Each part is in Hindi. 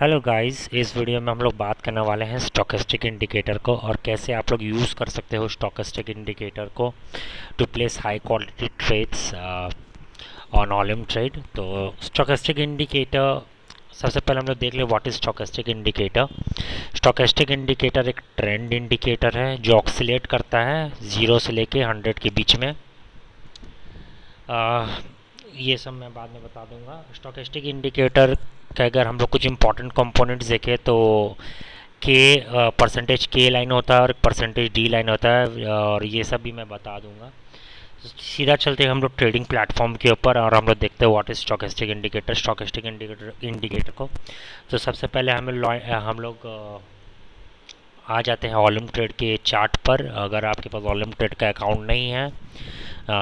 हेलो गाइस, इस वीडियो में हम लोग बात करने वाले हैं स्टोकेस्टिक इंडिकेटर को और कैसे आप लोग यूज़ कर सकते हो स्टोकेस्टिक इंडिकेटर को to place high quality trades on volume trade. तो स्टोकेस्टिक इंडिकेटर, सबसे पहले हम लोग देख ले what is stochastic indicator. Stochastic indicator एक ट्रेंड इंडिकेटर है जो ऑक्सीलेट करता है 0 से लेके 100 के बीच में। ये सब मैं बाद में बता दूंगा। स्टोकेस्टिक इंडिकेटर का अगर हम लोग कुछ इंपॉर्टेंट कंपोनेंट्स देखें तो के परसेंटेज के लाइन होता है और परसेंटेज डी लाइन होता है, और ये सब भी मैं बता दूंगा। सीधा चलते हैं हम लोग ट्रेडिंग प्लेटफॉर्म के ऊपर और हम लोग देखते हैं what is stochastic indicator. Stochastic indicator को तो सबसे पहले हम लोग आ जाते हैं वॉल्यूम ट्रेड के चार्ट पर। अगर आपके पास वॉल्यूम ट्रेड का अकाउंट नहीं है,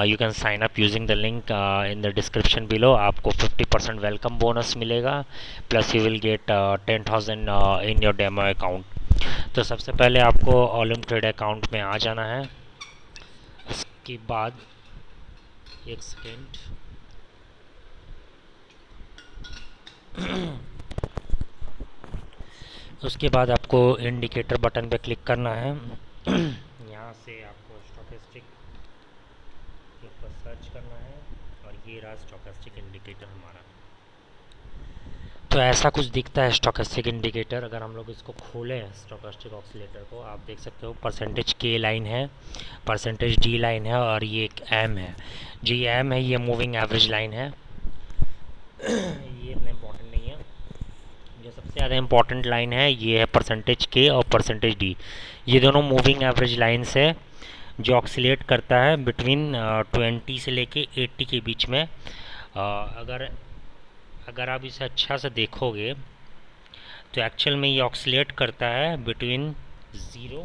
you can sign up using the link in the description below. आपको 50% वेलकम बोनस मिलेगा, plus you will get 10,000 in your demo account. तो सबसे पहले आपको वॉल्यूम ट्रेड अकाउंट में आ जाना है। उसके बाद एक सेकेंड, उसके बाद आपको इंडिकेटर बटन पे क्लिक करना है। यहाँ से आपको स्टोकेस्टिक के ऊपर सर्च करना है और ये रहा स्टोकेस्टिक इंडिकेटर हमारा। तो ऐसा कुछ दिखता है स्टोकेस्टिक इंडिकेटर। अगर हम लोग इसको खोलें स्टोकेस्टिक ऑक्सीलेटर को, आप देख सकते हो परसेंटेज के लाइन है, परसेंटेज डी लाइन है और ये एक एम है। जो ये एम है ये मूविंग एवरेज लाइन है। ये इतना इम्पोर्टेंट नहीं है। जो सबसे ज़्यादा इम्पोर्टेंट लाइन है ये है परसेंटेज के और परसेंटेज डी। ये दोनों मूविंग एवरेज लाइन्स है जो ऑक्सीलेट करता है बिटवीन 20 से लेके 80 के बीच में। अगर अगर आप इसे अच्छा से देखोगे तो एक्चुअल में ये ऑक्सीलेट करता है बिटवीन 0,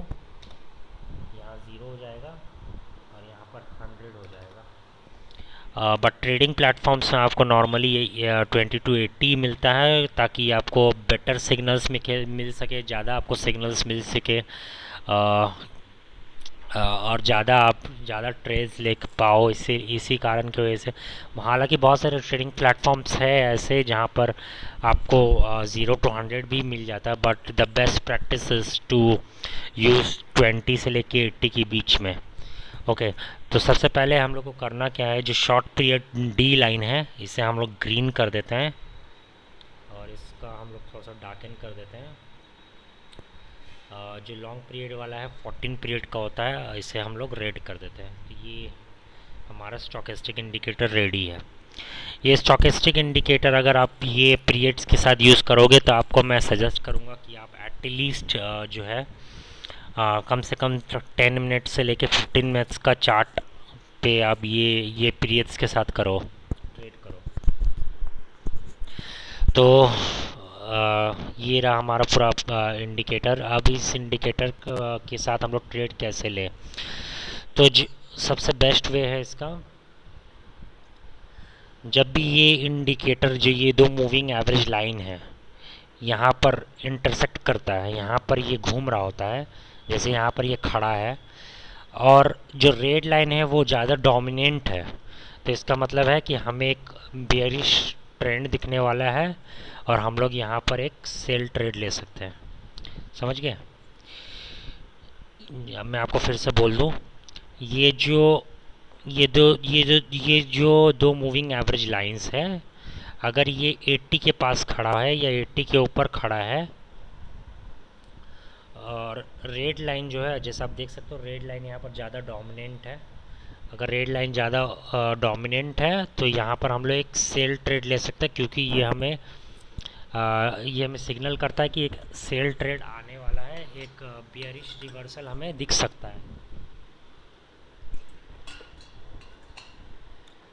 यहाँ 0 हो जाएगा और यहाँ पर 100 हो जाएगा। बट ट्रेडिंग प्लेटफॉर्म्स में आपको नॉर्मली ये 20 to 80 मिलता है, ताकि आपको बेटर सिग्नल्स मिल सके, ज़्यादा आपको सिग्नल्स मिल सके और ज़्यादा ट्रेड्स ले पाओ। इसी कारण की वजह से हालांकि बहुत सारे ट्रेडिंग प्लेटफॉर्म्स है ऐसे जहाँ पर आपको 0 to 100 भी मिल जाता है, but the best practice is to use 20 से लेके 80 के बीच में। ओके, तो सबसे पहले हम लोग को करना क्या है, जो शॉर्ट पीरियड डी लाइन है इसे हम लोग ग्रीन कर देते हैं और इसका हम लोग थोड़ा सा डार्कन कर देते हैं। जो लॉन्ग पीरियड वाला है 14 पीरियड का होता है, इसे हम लोग रेड कर देते हैं। तो ये हमारा स्टोकेस्टिक इंडिकेटर रेडी है। ये स्टोकेस्टिक इंडिकेटर अगर आप ये पीरियड्स के साथ यूज़ करोगे तो आपको मैं सजेस्ट करूँगा कि आप एटलीस्ट जो है कम से कम 10 मिनट से लेके 15 मिनट्स का चार्ट पे आप ये पीरियड्स के साथ ट्रेड करो। तो ये रहा हमारा पूरा इंडिकेटर। अब इस इंडिकेटर के साथ हम लोग ट्रेड कैसे लें, तो सबसे बेस्ट वे है इसका, जब भी ये इंडिकेटर जो ये दो मूविंग एवरेज लाइन है यहाँ पर इंटरसेक्ट करता है, यहाँ पर ये घूम रहा होता है, जैसे यहाँ पर ये खड़ा है और जो रेड लाइन है वो ज़्यादा डोमिनेंट है, तो इसका मतलब है कि हमें एक बेयरिश ट्रेंड दिखने वाला है और हम लोग यहाँ पर एक सेल ट्रेड ले सकते हैं। समझ गए? मैं आपको फिर से बोल दूँ, ये जो दो मूविंग एवरेज लाइंस है, अगर ये 80 के पास खड़ा है या 80 के ऊपर खड़ा है, और रेड लाइन जो है जैसा आप देख सकते हो रेड लाइन यहाँ पर ज़्यादा डोमिनेंट है। अगर रेड लाइन ज़्यादा डोमिनेंट है तो यहाँ पर हम लोग एक सेल ट्रेड ले सकते हैं, क्योंकि ये हमें सिग्नल करता है कि एक सेल ट्रेड आने वाला है, एक बियरिश रिवर्सल हमें दिख सकता है।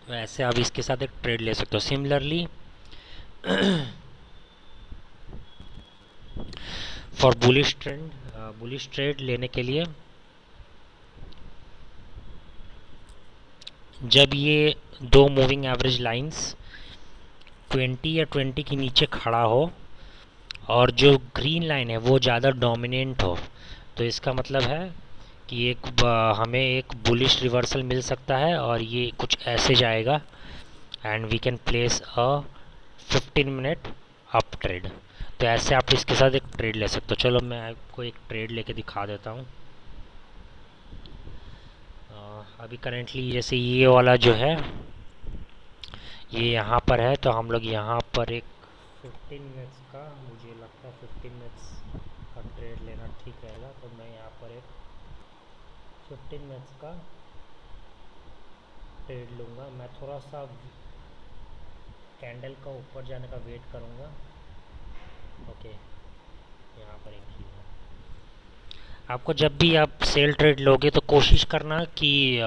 तो ऐसे आप इसके साथ एक ट्रेड ले सकते हो। सिमिलरली फॉर बुलिश ट्रेड लेने के लिए, जब ये दो मूविंग एवरेज लाइंस 20 या 20 के नीचे खड़ा हो और जो ग्रीन लाइन है वो ज़्यादा डोमिनेंट हो, तो इसका मतलब है कि हमें एक बुलिश रिवर्सल मिल सकता है और ये कुछ ऐसे जाएगा and we can place a 15 minute up trade. तो ऐसे आप इसके साथ एक ट्रेड ले सकते हो। चलो मैं आपको एक ट्रेड लेके दिखा देता हूँ। अभी करेंटली जैसे ये वाला जो है ये यहाँ पर है, तो हम लोग यहाँ पर एक 15 मिनट्स का, मुझे लगता है 15 मिनट्स का ट्रेड लेना ठीक रहेगा। तो मैं यहाँ पर एक 15 मिनट्स का ट्रेड लूँगा। मैं थोड़ा सा कैंडल का ऊपर जाने का वेट करूँगा। ओके, यहाँ पर एक चीज़ है, आपको जब भी आप सेल ट्रेड लोगे तो कोशिश करना कि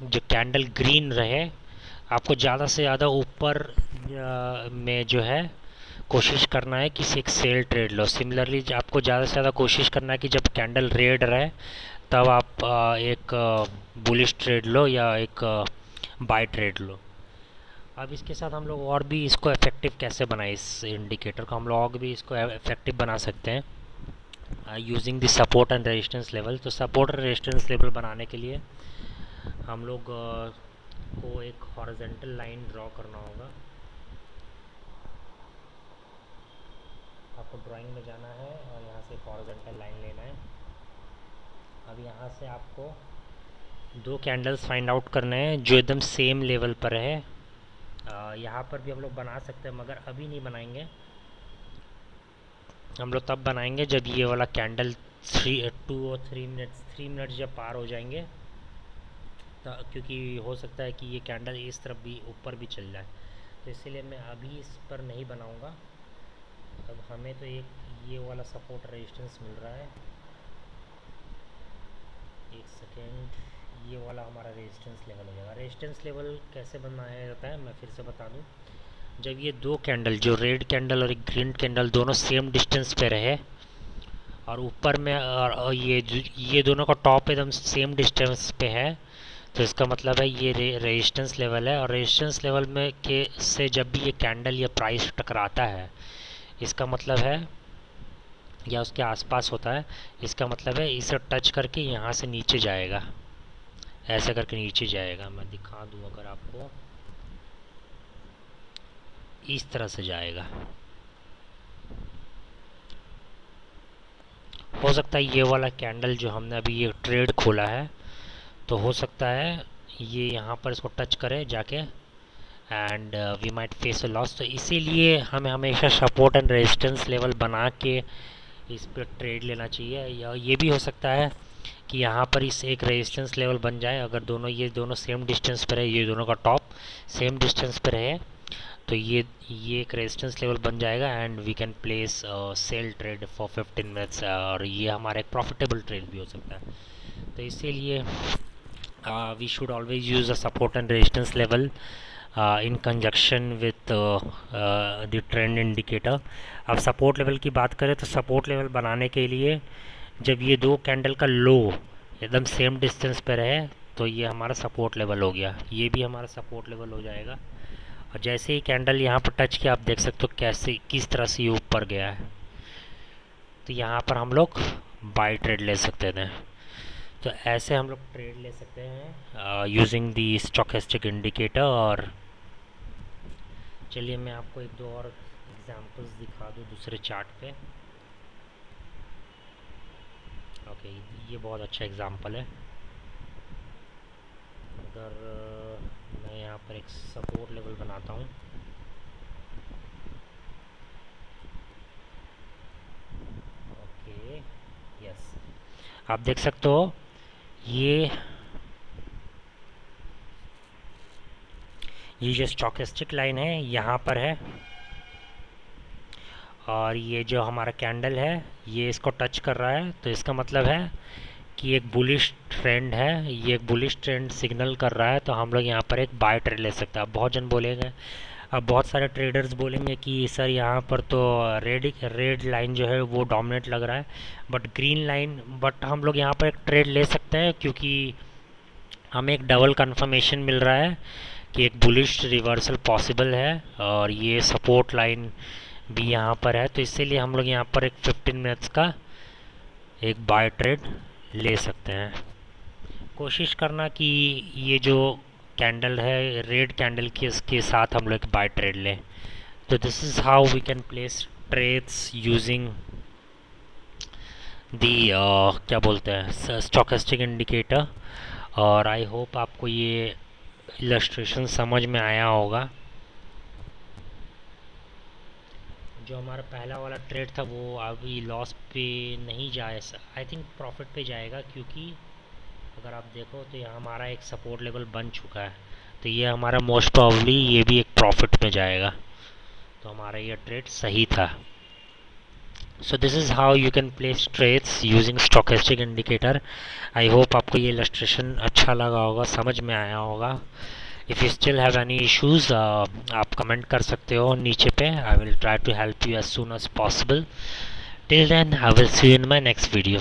जो कैंडल ग्रीन रहे। आपको ज़्यादा से ज़्यादा ऊपर में जो है कोशिश करना है कि एक सेल ट्रेड लो। सिमिलरली आपको ज़्यादा से ज़्यादा कोशिश करना है कि जब कैंडल रेड रहे तब आप एक बुलिश ट्रेड लो या एक बाय ट्रेड लो। अब इसके साथ हम लोग और भी इसको इफेक्टिव कैसे बनाए, इस इंडिकेटर को हम लोग और भी इसको इफेक्टिव बना सकते हैं using the support and resistance level. तो सपोर्ट और रेजिस्टेंस लेवल बनाने के लिए हम लोग को एक हॉरिजॉन्टल लाइन ड्रॉ करना होगा। आपको ड्राइंग में जाना है और यहाँ से एक हॉरिजॉन्टल लाइन लेना है। अब यहाँ से आपको दो कैंडल्स फाइंड आउट करने हैं जो एकदम सेम लेवल पर है। यहाँ पर भी हम लोग बना सकते हैं मगर अभी नहीं बनाएंगे। हम लोग तब बनाएंगे जब ये वाला कैंडल 2 और 3 मिनट्स जब पार हो जाएंगे, तो क्योंकि हो सकता है कि ये कैंडल इस तरफ भी ऊपर भी चल जाए, तो इसीलिए मैं अभी इस पर नहीं बनाऊंगा। अब हमें तो एक ये वाला सपोर्ट रेजिस्टेंस मिल रहा है। एक सेकेंड, ये वाला हमारा रेजिस्टेंस लेवल हो जाएगा। रेजिस्टेंस लेवल कैसे बनाया जाता है मैं फिर से बता दूं। जब ये दो कैंडल, जो रेड कैंडल और एक ग्रीन कैंडल, दोनों सेम डिस्टेंस पे रहे और ऊपर में और ये दोनों का टॉप एकदम सेम डिस्टेंस पे है, तो इसका मतलब है ये रेजिस्टेंस लेवल है। और रेजिस्टेंस लेवल में के से जब भी ये कैंडल या प्राइस टकराता है, इसका मतलब है, या उसके आसपास होता है, इसका मतलब है इसे टच करके यहाँ से नीचे जाएगा, ऐसा करके नीचे जाएगा। मैं दिखा दूँ अगर आपको, इस तरह से जाएगा। हो सकता है ये वाला कैंडल जो हमने अभी ये ट्रेड खोला है, तो हो सकता है ये यहाँ पर इसको टच करे जाके and we might face a loss. तो इसीलिए हमें हमेशा सपोर्ट एंड रेजिस्टेंस लेवल बना के इस पर ट्रेड लेना चाहिए। या ये भी हो सकता है कि यहाँ पर इस एक रेजिस्टेंस लेवल बन जाए, अगर ये दोनों सेम डिस्टेंस पर है, ये दोनों का टॉप सेम डिस्टेंस पर है, तो ये एक रेजिस्टेंस लेवल बन जाएगा and we can place sell trade for 15 minutes, और ये हमारा एक प्रॉफिटेबल ट्रेड भी हो सकता है। तो इसीलिए we should always use a support and resistance level in conjunction with the trend indicator. अब सपोर्ट लेवल की बात करें तो सपोर्ट लेवल बनाने के लिए जब ये दो कैंडल का लो एकदम सेम डिस्टेंस पर है, तो ये हमारा सपोर्ट लेवल हो गया, ये भी हमारा सपोर्ट लेवल हो जाएगा। और जैसे ही कैंडल यहाँ पर टच किया, आप देख सकते हो कैसे किस तरह से ये ऊपर गया है। तो यहाँ पर हम लोग बाय ट्रेड ले सकते थे। तो ऐसे हम लोग ट्रेड ले सकते हैं यूजिंग दी स्टोकेस्टिक इंडिकेटर। और चलिए मैं आपको एक दो और एग्जांपल्स दिखा दूँ दूसरे चार्ट पे। ओके, ये बहुत अच्छा एग्जांपल है। अगर मैं यहाँ पर एक सपोर्ट लेवल बनाता हूँ, ओके यस, आप देख सकते हो ये जो स्टोकेस्टिक लाइन है यहाँ पर है, और ये जो हमारा कैंडल है ये इसको टच कर रहा है, तो इसका मतलब है कि एक बुलिश ट्रेंड है, ये एक बुलिश ट्रेंड सिग्नल कर रहा है। तो हम लोग यहाँ पर एक बाय ट्रेड ले सकते हैं। अब बहुत जन बोलेंगे, अब बहुत सारे ट्रेडर्स बोलेंगे कि सर यहाँ पर तो रेड लाइन जो है वो डोमिनेट लग रहा है, बट ग्रीन लाइन, बट हम लोग यहाँ पर एक ट्रेड ले सकते हैं क्योंकि हमें एक डबल कंफर्मेशन मिल रहा है कि एक बुलिश रिवर्सल पॉसिबल है और ये सपोर्ट लाइन भी यहाँ पर है। तो इसीलिए हम लोग यहाँ पर एक 15 मिनट्स का एक बाय ट्रेड ले सकते हैं। कोशिश करना कि ये जो कैंडल है रेड कैंडल के इसके साथ हम लोग बाय ट्रेड लें। तो this is how we can place trades using the क्या बोलते हैं स्टोकेस्टिक इंडिकेटर। और आई होप आपको ये इलस्ट्रेशन समझ में आया होगा। जो हमारा पहला वाला ट्रेड था वो अभी लॉस पे नहीं जाए, आई थिंक प्रॉफिट पे जाएगा, क्योंकि अगर आप देखो तो यहाँ हमारा एक सपोर्ट लेवल बन चुका है। तो ये हमारा मोस्ट प्रॉब्ली ये भी एक प्रॉफिट में जाएगा। तो हमारा ये ट्रेड सही था। So this is how you can place trades using stochastic indicator. I hope आपको ये इलस्ट्रेशन अच्छा लगा होगा, समझ में आया होगा। If you still have any issues आप कमेंट कर सकते हो नीचे पे। I will try to help you as soon as possible. Till then I will see you in my next video.